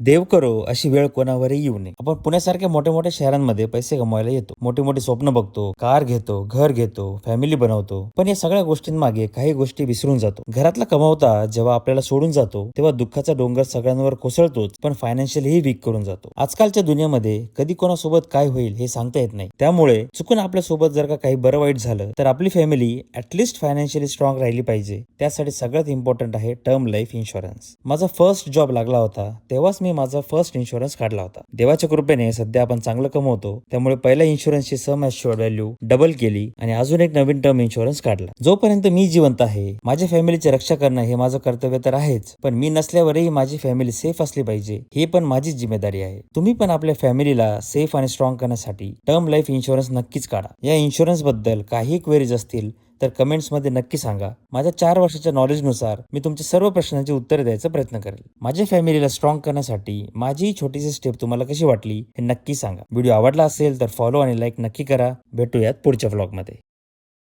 देव करो अशी वेळ कोणावरही येऊ नये. आपण पुण्यासारख्या मोठ्या मोठ्या शहरांमध्ये पैसे कमवायला येतो, मोठी मोठी स्वप्न बघतो, कार घेतो, घर घेतो, फॅमिली बनवतो, पण या सगळ्या गोष्टींमागे काही गोष्टी विसरून जातो. घरातला कमावता जेव्हा आपल्याला सोडून जातो तेव्हा दुःखाचा डोंगर सगळ्यांवर कोसळतोच, पण फायनान्शियली वीक करून जातो. आजकालच्या दुनियामध्ये कधी कोणासोबत काय होईल हे सांगता येत नाही. त्यामुळे चुकून आपल्या सोबत जर का काही बरं वाईट झालं तर आपली फॅमिली ऍटलिस्ट फायनान्शियली स्ट्रॉंग राहिली पाहिजे. त्यासाठी सगळ्यात इम्पॉर्टंट आहे टर्म लाईफ इन्शुरन्स. माझा फर्स्ट जॉब लागला होता तेव्हाच मी माझा फर्स्ट इन्शुरन्स काढला होता. देवाच्या कृपेने सध्या आपण चांगलं कमवतो, त्यामुळे पहिल्या इन्शुरन्सची सम ॲश्युअर्ड व्हॅल्यू डबल केली आणि अजून एक नवीन टर्म इन्शुरन्स काढला. जोपर्यंत मी जिवंत आहे माझ्या फॅमिलीची रक्षा करणं हे माझं कर्तव्य तर आहेच, पण मी नसल्यावरही माझी फॅमिली सेफ असली पाहिजे हे पण माझीच जिम्मेदारी आहे. तुम्ही पण आपल्या फॅमिलीला सेफ आणि स्ट्रॉंग करण्यासाठी टर्म लाईफ इन्शुरन्स नक्कीच काढा. या इन्शुरन्स बद्दल काही क्वेरीज असतील तर कमेंट्समध्ये नक्की सांगा. माझ्या 4 वर्षाच्या नॉलेजनुसार मी तुमच्या सर्व प्रश्नांची उत्तरे द्यायचा प्रयत्न करेल. माझ्या फॅमिलीला स्ट्रॉंग करण्यासाठी माझी ही छोटीशी स्टेप तुम्हाला कशी वाटली हे नक्की सांगा. व्हिडिओ आवडला असेल तर फॉलो आणि लाईक नक्की करा. भेटूयात पुढच्या व्लॉगमध्ये.